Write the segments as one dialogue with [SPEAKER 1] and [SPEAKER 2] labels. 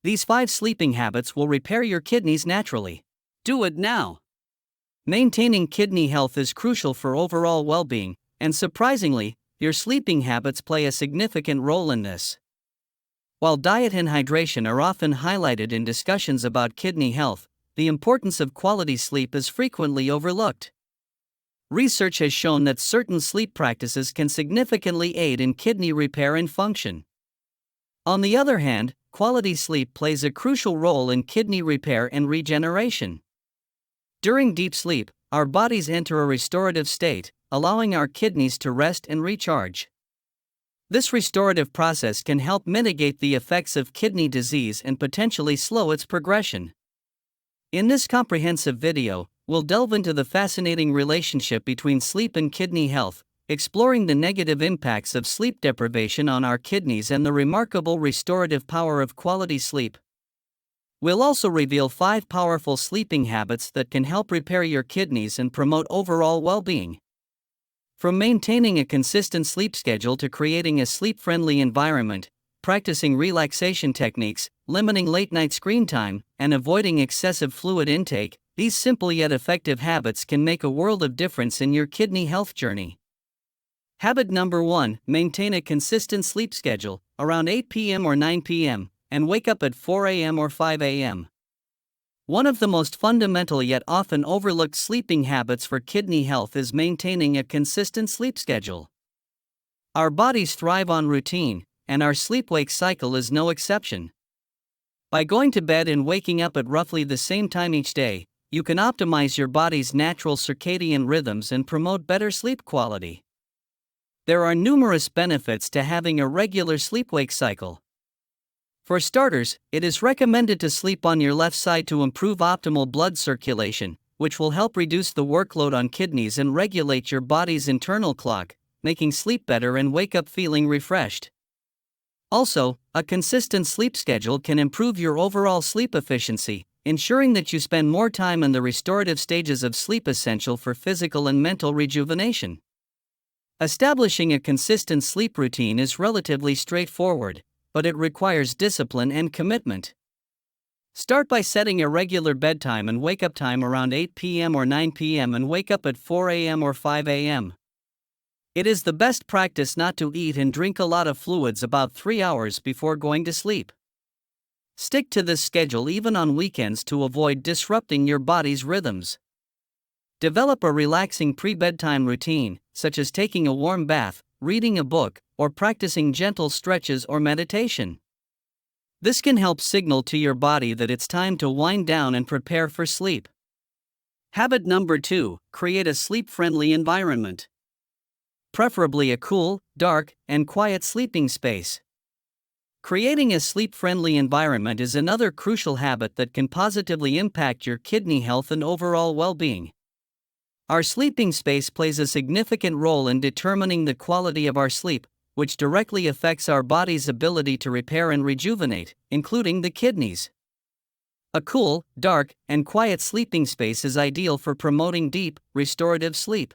[SPEAKER 1] These 5 sleeping habits will repair your kidneys naturally. Do it now. Maintaining kidney health is crucial for overall well-being, and surprisingly, your sleeping habits play a significant role in this. While diet and hydration are often highlighted in discussions about kidney health, the importance of quality sleep is frequently overlooked. Research has shown that certain sleep practices can significantly aid in kidney repair and function. On the other hand, quality sleep plays a crucial role in kidney repair and regeneration. During deep sleep, our bodies enter a restorative state, allowing our kidneys to rest and recharge. This restorative process can help mitigate the effects of kidney disease and potentially slow its progression. In this comprehensive video, we'll delve into the fascinating relationship between sleep and kidney health, exploring the negative impacts of sleep deprivation on our kidneys and the remarkable restorative power of quality sleep. We'll also reveal 5 powerful sleeping habits that can help repair your kidneys and promote overall well-being. From maintaining a consistent sleep schedule to creating a sleep-friendly environment, practicing relaxation techniques, limiting late-night screen time, and avoiding excessive fluid intake, these simple yet effective habits can make a world of difference in your kidney health journey. Habit number 1: maintain a consistent sleep schedule, around 8 p.m. or 9 p.m., and wake up at 4 a.m. or 5 a.m. One of the most fundamental yet often overlooked sleeping habits for kidney health is maintaining a consistent sleep schedule. Our bodies thrive on routine, and our sleep-wake cycle is no exception. By going to bed and waking up at roughly the same time each day, you can optimize your body's natural circadian rhythms and promote better sleep quality. There are numerous benefits to having a regular sleep-wake cycle. For starters, it is recommended to sleep on your left side to improve optimal blood circulation, which will help reduce the workload on kidneys and regulate your body's internal clock, making sleep better and wake up feeling refreshed. Also, a consistent sleep schedule can improve your overall sleep efficiency, ensuring that you spend more time in the restorative stages of sleep essential for physical and mental rejuvenation. Establishing a consistent sleep routine is relatively straightforward, but it requires discipline and commitment. Start by setting a regular bedtime and wake-up time around 8 p.m. or 9 p.m. and wake up at 4 a.m. or 5 a.m. It is the best practice not to eat and drink a lot of fluids about 3 hours before going to sleep. Stick to this schedule even on weekends to avoid disrupting your body's rhythms. Develop a relaxing pre-bedtime routine, such as taking a warm bath, reading a book, or practicing gentle stretches or meditation. This can help signal to your body that it's time to wind down and prepare for sleep. Habit number 2: create a sleep-friendly environment. Preferably a cool, dark, and quiet sleeping space. Creating a sleep-friendly environment is another crucial habit that can positively impact your kidney health and overall well-being. Our sleeping space plays a significant role in determining the quality of our sleep, which directly affects our body's ability to repair and rejuvenate, including the kidneys. A cool, dark, and quiet sleeping space is ideal for promoting deep, restorative sleep.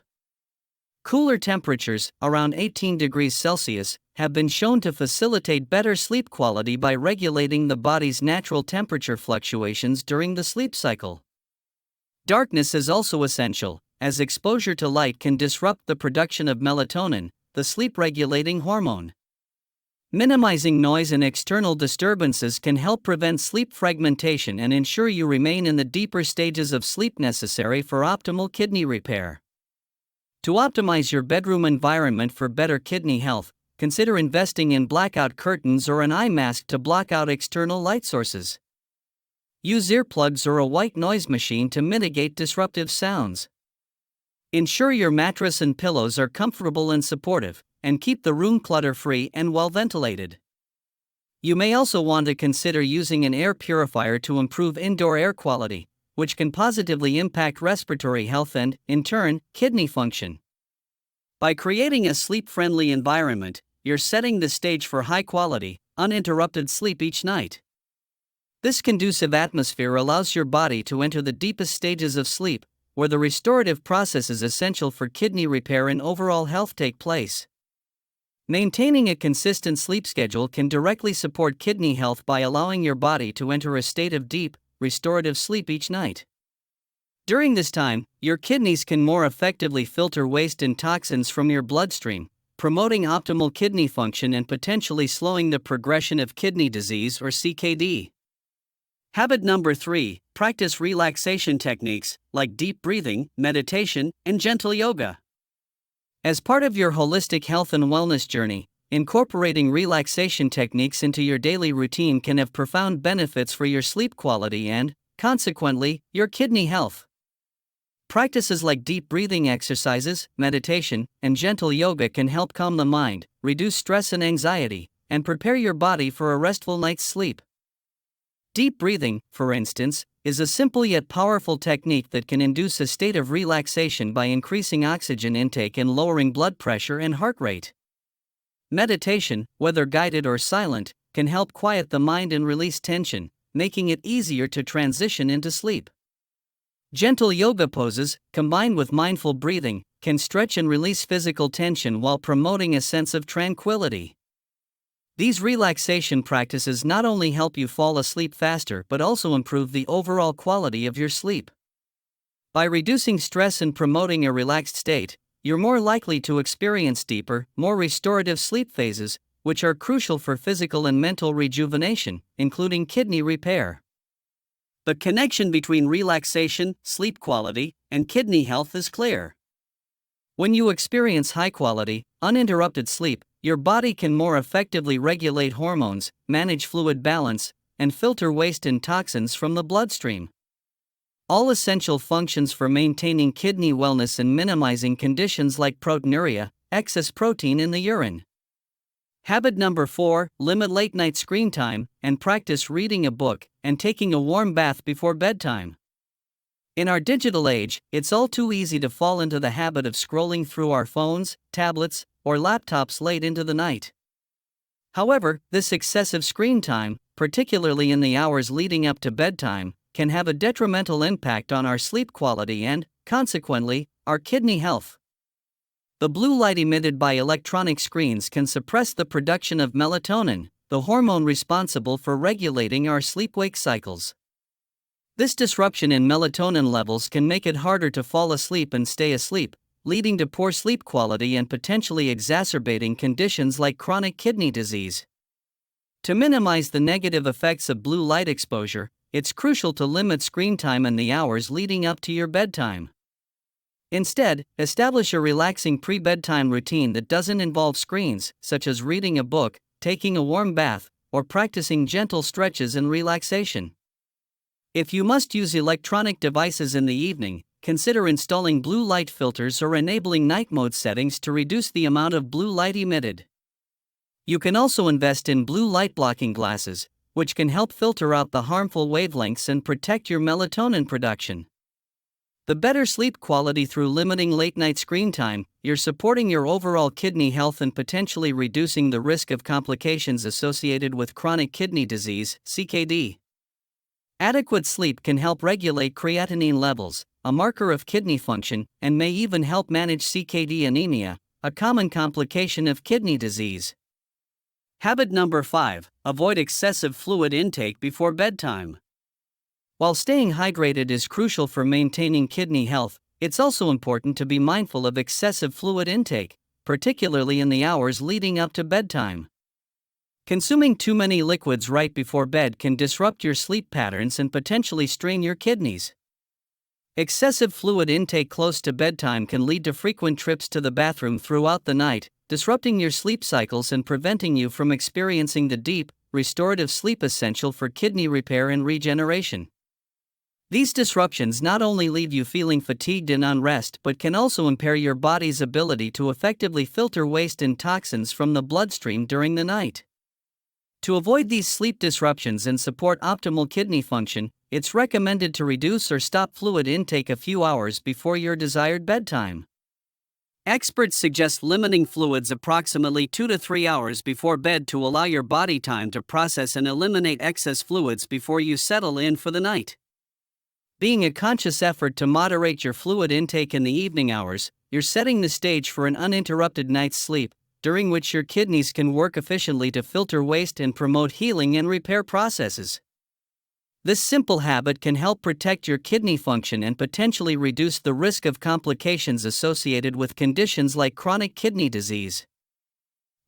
[SPEAKER 1] Cooler temperatures, around 18 degrees Celsius, have been shown to facilitate better sleep quality by regulating the body's natural temperature fluctuations during the sleep cycle. Darkness is also essential, as exposure to light can disrupt the production of melatonin, the sleep-regulating hormone. Minimizing noise and external disturbances can help prevent sleep fragmentation and ensure you remain in the deeper stages of sleep necessary for optimal kidney repair. To optimize your bedroom environment for better kidney health, consider investing in blackout curtains or an eye mask to block out external light sources. Use earplugs or a white noise machine to mitigate disruptive sounds. Ensure your mattress and pillows are comfortable and supportive, and keep the room clutter-free and well-ventilated. You may also want to consider using an air purifier to improve indoor air quality, which can positively impact respiratory health and, in turn, kidney function. By creating a sleep-friendly environment, you're setting the stage for high-quality, uninterrupted sleep each night. This conducive atmosphere allows your body to enter the deepest stages of sleep, where the restorative processes essential for kidney repair and overall health take place. Maintaining a consistent sleep schedule can directly support kidney health by allowing your body to enter a state of deep, restorative sleep each night. During this time, your kidneys can more effectively filter waste and toxins from your bloodstream, promoting optimal kidney function and potentially slowing the progression of kidney disease or CKD. Habit number 3: practice relaxation techniques like deep breathing, meditation, and gentle yoga. As part of your holistic health and wellness journey, incorporating relaxation techniques into your daily routine can have profound benefits for your sleep quality and, consequently, your kidney health. Practices like deep breathing exercises, meditation, and gentle yoga can help calm the mind, reduce stress and anxiety, and prepare your body for a restful night's sleep. Deep breathing, for instance, is a simple yet powerful technique that can induce a state of relaxation by increasing oxygen intake and lowering blood pressure and heart rate. Meditation, whether guided or silent, can help quiet the mind and release tension, making it easier to transition into sleep. Gentle yoga poses, combined with mindful breathing, can stretch and release physical tension while promoting a sense of tranquility. These relaxation practices not only help you fall asleep faster but also improve the overall quality of your sleep. By reducing stress and promoting a relaxed state, you're more likely to experience deeper, more restorative sleep phases, which are crucial for physical and mental rejuvenation, including kidney repair. The connection between relaxation, sleep quality, and kidney health is clear. When you experience high-quality, uninterrupted sleep, your body can more effectively regulate hormones, manage fluid balance, and filter waste and toxins from the bloodstream. All essential functions for maintaining kidney wellness and minimizing conditions like proteinuria, excess protein in the urine. Habit number 4: limit late-night screen time, and practice reading a book and taking a warm bath before bedtime. In our digital age, it's all too easy to fall into the habit of scrolling through our phones, tablets, or laptops late into the night. However, this excessive screen time, particularly in the hours leading up to bedtime, can have a detrimental impact on our sleep quality and, consequently, our kidney health. The blue light emitted by electronic screens can suppress the production of melatonin, the hormone responsible for regulating our sleep-wake cycles. This disruption in melatonin levels can make it harder to fall asleep and stay asleep, leading to poor sleep quality and potentially exacerbating conditions like chronic kidney disease. To minimize the negative effects of blue light exposure, it's crucial to limit screen time in the hours leading up to your bedtime. Instead, establish a relaxing pre-bedtime routine that doesn't involve screens, such as reading a book, taking a warm bath, or practicing gentle stretches and relaxation. If you must use electronic devices in the evening, consider installing blue light filters or enabling night mode settings to reduce the amount of blue light emitted. You can also invest in blue light blocking glasses, which can help filter out the harmful wavelengths and protect your melatonin production. The better sleep quality through limiting late-night screen time, you're supporting your overall kidney health and potentially reducing the risk of complications associated with chronic kidney disease, CKD. Adequate sleep can help regulate creatinine levels, a marker of kidney function, and may even help manage CKD anemia, a common complication of kidney disease. Habit number 5: avoid excessive fluid intake before bedtime. While staying hydrated is crucial for maintaining kidney health, it's also important to be mindful of excessive fluid intake, particularly in the hours leading up to bedtime. Consuming too many liquids right before bed can disrupt your sleep patterns and potentially strain your kidneys. Excessive fluid intake close to bedtime can lead to frequent trips to the bathroom throughout the night, disrupting your sleep cycles and preventing you from experiencing the deep, restorative sleep essential for kidney repair and regeneration. These disruptions not only leave you feeling fatigued and unrest but can also impair your body's ability to effectively filter waste and toxins from the bloodstream during the night. To avoid these sleep disruptions and support optimal kidney function, it's recommended to reduce or stop fluid intake a few hours before your desired bedtime. Experts suggest limiting fluids approximately 2 to 3 hours before bed to allow your body time to process and eliminate excess fluids before you settle in for the night. Being a conscious effort to moderate your fluid intake in the evening hours, you're setting the stage for an uninterrupted night's sleep, during which your kidneys can work efficiently to filter waste and promote healing and repair processes. This simple habit can help protect your kidney function and potentially reduce the risk of complications associated with conditions like chronic kidney disease.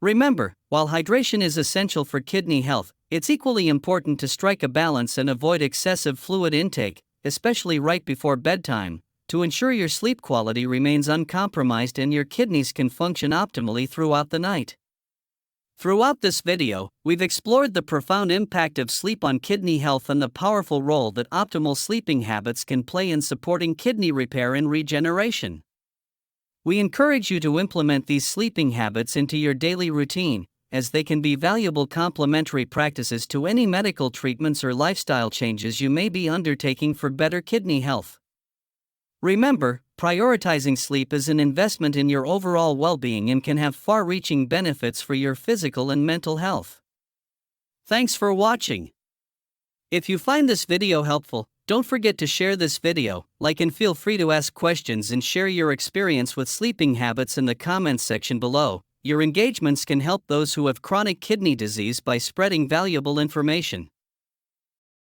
[SPEAKER 1] Remember, while hydration is essential for kidney health, it's equally important to strike a balance and avoid excessive fluid intake, especially right before bedtime, to ensure your sleep quality remains uncompromised and your kidneys can function optimally throughout the night. Throughout this video, we've explored the profound impact of sleep on kidney health and the powerful role that optimal sleeping habits can play in supporting kidney repair and regeneration. We encourage you to implement these sleeping habits into your daily routine, as they can be valuable complementary practices to any medical treatments or lifestyle changes you may be undertaking for better kidney health. Remember, prioritizing sleep is an investment in your overall well-being and can have far-reaching benefits for your physical and mental health. Thanks for watching. If you find this video helpful, don't forget to share this video, like and feel free to ask questions and share your experience with sleeping habits in the comments section below. Your engagements can help those who have chronic kidney disease by spreading valuable information.